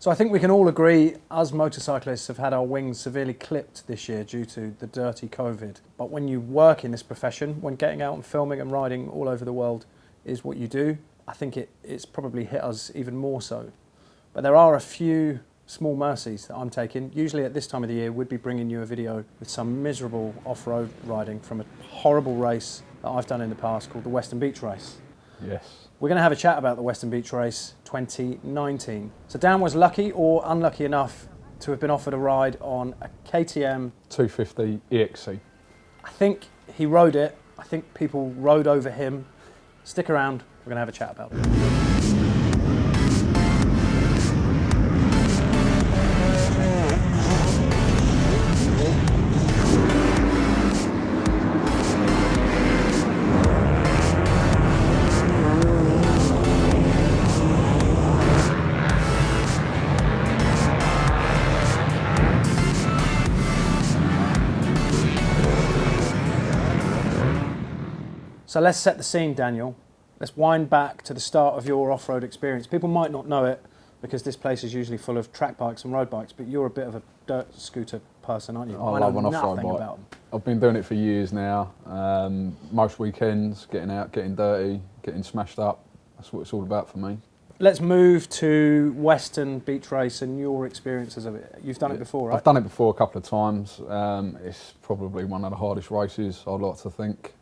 So I think we can all agree, us motorcyclists have had our wings severely clipped this year due to the dirty COVID. But when you work in this profession, when getting out and filming and riding all over the world is what you do, I think it's probably hit us even more so. But there are a few small mercies that I'm taking. Usually at this time of the year, we'd be bringing you a video with some miserable off-road riding from a horrible race that I've done in the past called the Weston Beach Race. Yes. We're going to have a chat about the Weston Beach Race 2019. So Dan was lucky or unlucky enough to have been offered a ride on a KTM 250 EXC. I think he rode it. I think people rode over him. Stick around. We're going to have a chat about it. So let's set the scene, Daniel. Let's wind back to the start of your off-road experience. People might not know it because this place is usually full of track bikes and road bikes, but you're a bit of a dirt scooter person, aren't you? I love an off-road bike. About them. I've been doing it for years now. Most weekends, getting out, getting dirty, getting smashed up. That's what it's all about for me. Let's move to Weston Beach Race and your experiences of it. You've done it before, right? I've done it before a couple of times. It's probably one of the hardest races, I'd like to think.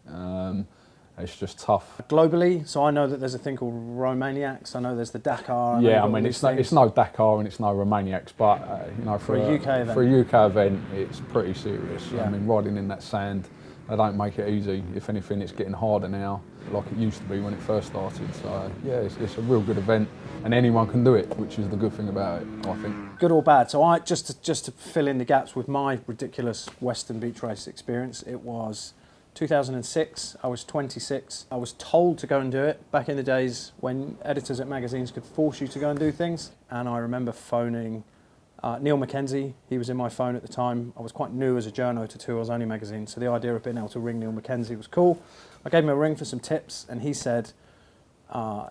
It's just tough. Globally, so I know that there's a thing called Romaniacs. I know there's the Dakar. Yeah, I mean it's no Dakar and it's no Romaniacs, but you know, for a UK event, it's pretty serious. Yeah. I mean, riding in that sand, they don't make it easy. If anything, it's getting harder now, like it used to be when it first started. So yeah, it's a real good event, and anyone can do it, which is the good thing about it, I think. Good or bad? So I just to fill in the gaps with my ridiculous Weston Beach Race experience, it was 2006, I was 26. I was told to go and do it back in the days when editors at magazines could force you to go and do things. And I remember phoning Neil Mackenzie. He was in my phone at the time. I was quite new as a journo to Two Wheels Only magazine, so the idea of being able to ring Neil Mackenzie was cool. I gave him a ring for some tips, and he said,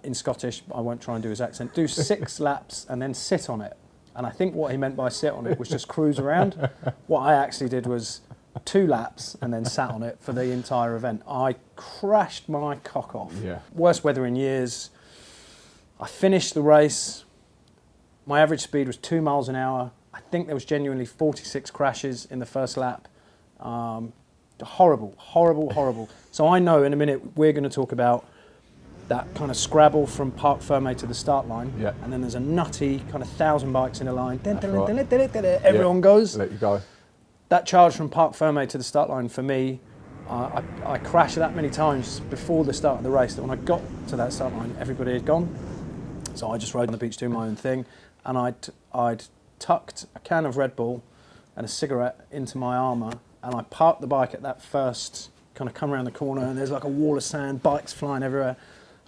in Scottish, I won't try and do his accent, do 6 laps and then sit on it. And I think what he meant by sit on it was just cruise around. What I actually did was 2 laps and then sat on it for the entire event. I crashed my cock off. Yeah. Worst weather in years. I finished the race. My average speed was 2 miles an hour. I think there was genuinely 46 crashes in the first lap. Horrible, horrible, horrible. So I know in a minute we're going to talk about that kind of scrabble from Parc Fermé to the start line. Yeah. And then there's a nutty kind of 1,000 bikes in a line. Right. Everyone goes. Let you go. That charge from Parc Fermé to the start line for me, I crashed that many times before the start of the race that when I got to that start line, everybody had gone. So I just rode on the beach doing my own thing, and I'd tucked a can of Red Bull and a cigarette into my armour, and I parked the bike at that first kind of come around the corner, and there's like a wall of sand, bikes flying everywhere,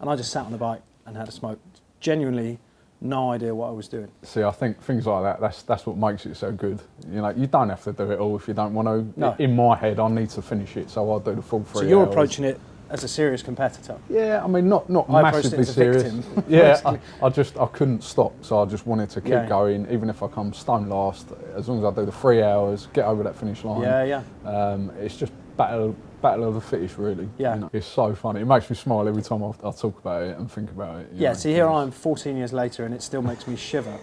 and I just sat on the bike and had a smoke. Genuinely, no idea what I was doing. See, I think things like that, that's what makes it so good. You know, you don't have to do it all if you don't want to. No. In my head, I need to finish it, so I'll do the full 3 hours. So you're approaching it as a serious competitor? Yeah, I mean, not massively serious. Yeah, I couldn't stop, so I just wanted to keep going, even if I come stone last. As long as I do the 3 hours, get over that finish line. Yeah. It's just battle of the fittest, really. Yeah. You know, it's so funny. It makes me smile every time I talk about it and think about it. Yeah, see, here I am 14 years later and it still makes me shiver.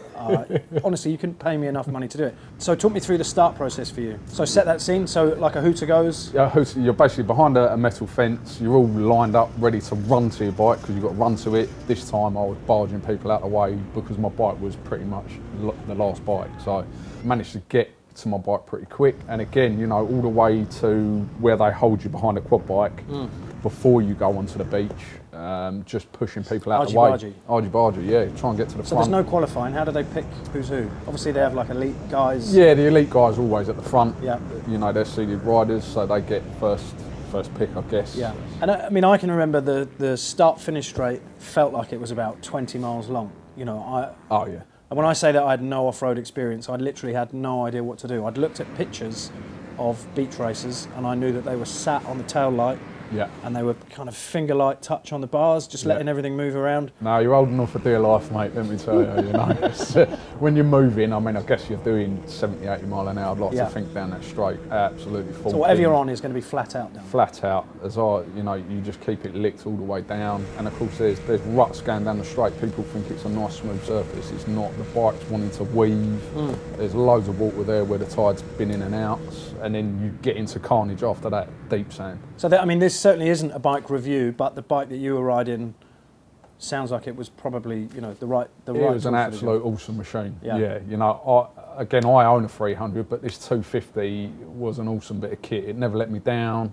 Honestly, you couldn't pay me enough money to do it. So talk me through the start process for you. So set that scene, so like a hooter goes. Yeah, you're basically behind a metal fence. You're all lined up, ready to run to your bike because you've got to run to it. This time I was barging people out of the way because my bike was pretty much the last bike. So I managed to get to my bike pretty quick, and again, you know, all the way to where they hold you behind a quad bike before you go onto the beach, just pushing people out of the way. Argy-bargy, yeah, try and get to the front. So there's no qualifying. How do they pick who's who? Obviously they have like elite guys. Yeah, the elite guys are always at the front. Yeah. You know, they're seeded riders, so they get first pick, I guess. Yeah, and I mean, I can remember the start-finish straight felt like it was about 20 miles long. You know, Oh yeah. And when I say that I had no off-road experience, I literally had no idea what to do. I'd looked at pictures of beach races and I knew that they were sat on the tail light Yeah. And they were kind of finger-like touch on the bars, just letting everything move around. No, you're old enough for dear life, mate, let me tell you, you know. When you're moving, I mean, I guess you're doing 70, 80 mile an hour, I'd like to think down that straight, absolutely full. So whatever you're on is going to be flat out down. Flat out, you know, you just keep it licked all the way down. And of course there's ruts going down the straight. People think it's a nice smooth surface. It's not. The bike's wanting to weave. There's loads of water there where the tide's been in and out. And then you get into carnage after that deep sand. So I mean, this certainly isn't a bike review, but the bike that you were riding sounds like it was probably, you know, the right. It was an absolute awesome machine. Yeah, you know, I own a 300, but this 250 was an awesome bit of kit. It never let me down.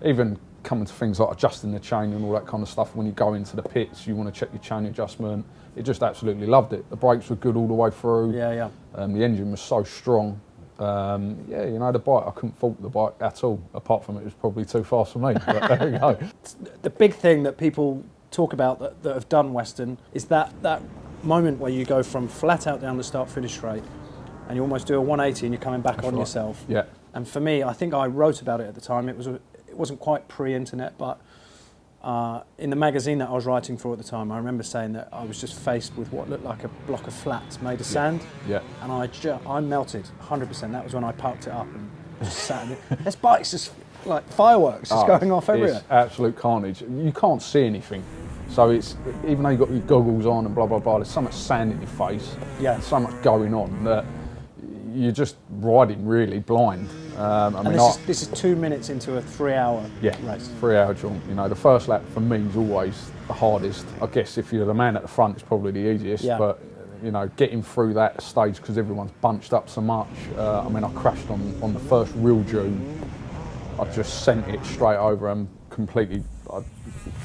Even coming to things like adjusting the chain and all that kind of stuff. When you go into the pits, you want to check your chain adjustment. It just absolutely loved it. The brakes were good all the way through. Yeah. The engine was so strong. Yeah, you know, the bike, I couldn't fault the bike at all, apart from it was probably too fast for me, but there you go. The big thing that people talk about that have done Weston is that moment where you go from flat out down the start-finish straight and you almost do a 180 and you're coming back on yourself. Yeah. And for me, I think I wrote about it at the time. It wasn't quite pre-internet, but in the magazine that I was writing for at the time, I remember saying that I was just faced with what looked like a block of flats made of sand. Yeah. And I melted 100%. That was when I parked it up and just sat in it. This bike's just like fireworks just going off everywhere. It's absolute carnage. You can't see anything. So it's, even though you've got your goggles on and blah, blah, blah, there's so much sand in your face. Yeah. So much going on that you're just riding really blind. This is 2 minutes into a 3-hour race. 3-hour jaunt. You know, the first lap for me is always the hardest. I guess if you're the man at the front, it's probably the easiest. Yeah. But you know, getting through that stage because everyone's bunched up so much. I mean, I crashed on the first real dune. I just sent it straight over and completely. I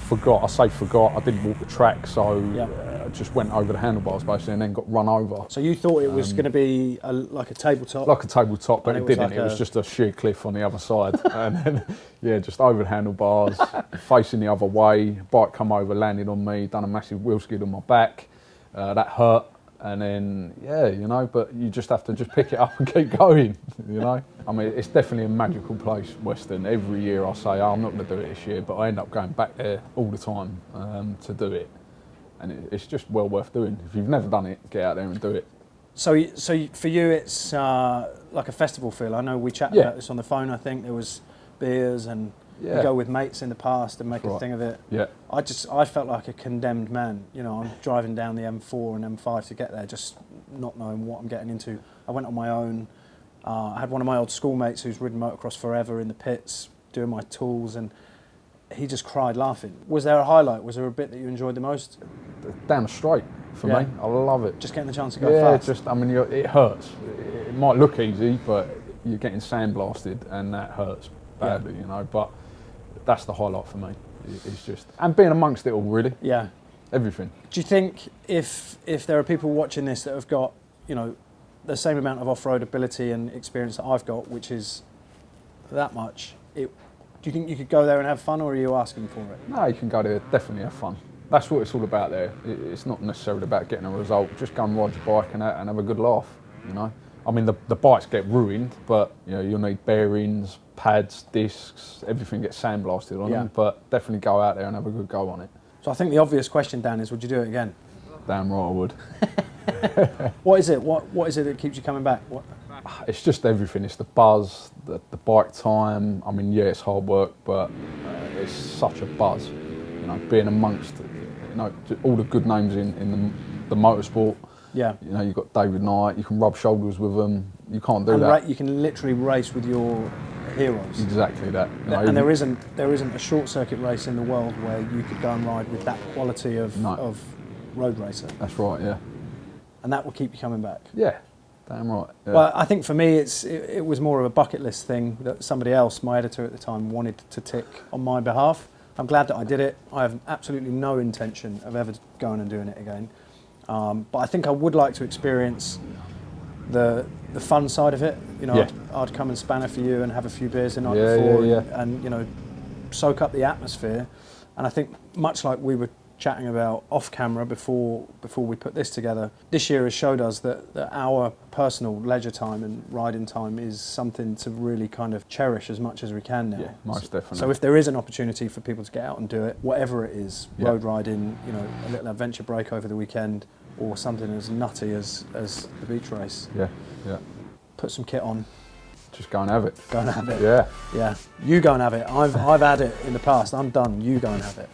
forgot. I didn't walk the track, so I just went over the handlebars basically and then got run over. So you thought it was going to be like a tabletop? Like a tabletop, but it didn't. Like it was just a sheer cliff on the other side. And then, just over the handlebars, facing the other way. Bike come over, landed on me, done a massive wheel skid on my back. That hurt. And then, you know, but you just have to just pick it up and keep going, you know. I mean, it's definitely a magical place, Weston. Every year I say, I'm not going to do it this year, but I end up going back there all the time to do it. And it's just well worth doing. If you've never done it, get out there and do it. So for you, it's like a festival feel. I know we chatted about this on the phone. I think there was beers and you go with mates in the past and make a thing of it. Yeah. I felt like a condemned man. You know, I'm driving down the M4 and M5 to get there, just not knowing what I'm getting into. I went on my own. I had one of my old schoolmates who's ridden motocross forever in the pits, doing my tools, and he just cried laughing. Was there a highlight? Was there a bit that you enjoyed the most? Down the straight for me. I love it. Just getting the chance to go fast. Just, I mean, it hurts. It might look easy, but you're getting sandblasted and that hurts badly, you know, but that's the highlight for me. It's just, and being amongst it all, really. Yeah. Everything. Do you think if there are people watching this that have got, you know, the same amount of off-road ability and experience that I've got, which is that much, do you think you could go there and have fun, or are you asking for it? No, you can go there, definitely have fun. That's what it's all about there. It's not necessarily about getting a result. Just go and ride your bike and have a good laugh, you know. I mean, the bikes get ruined, but you know, you'll need bearings, pads, discs, everything gets sandblasted on them, but definitely go out there and have a good go on it. So I think the obvious question, Dan, is would you do it again? Damn right I would. What is it? What is it that keeps you coming back? It's just everything. It's the buzz, the bike time. I mean, it's hard work, but it's such a buzz. You know, being amongst, you know, all the good names in the motorsport. Yeah. You know, you've got David Knight. You can rub shoulders with them. You can't do that. You can literally race with your heroes. Exactly that. You know, and there isn't a short circuit race in the world where you could go and ride with that quality of road racer. That's right. Yeah. And that will keep you coming back. Yeah. Damn right. Yeah. Well, I think for me, it was more of a bucket list thing that somebody else, my editor at the time, wanted to tick on my behalf. I'm glad that I did it. I have absolutely no intention of ever going and doing it again. But I think I would like to experience the fun side of it. You know, I'd come and spanner for you and have a few beers the night before and you know, soak up the atmosphere. And I think much like we were chatting about off camera before we put this together. This year has showed us that our personal leisure time and riding time is something to really kind of cherish as much as we can now. Yeah, most definitely. So if there is an opportunity for people to get out and do it, whatever it is, Yeah. road riding, you know, a little adventure break over the weekend, or something as nutty as the beach race. Yeah, yeah. Put some kit on. Just go and have it. Go and have it. Yeah. Yeah. You go and have it. I've had it in the past. I'm done. You go and have it.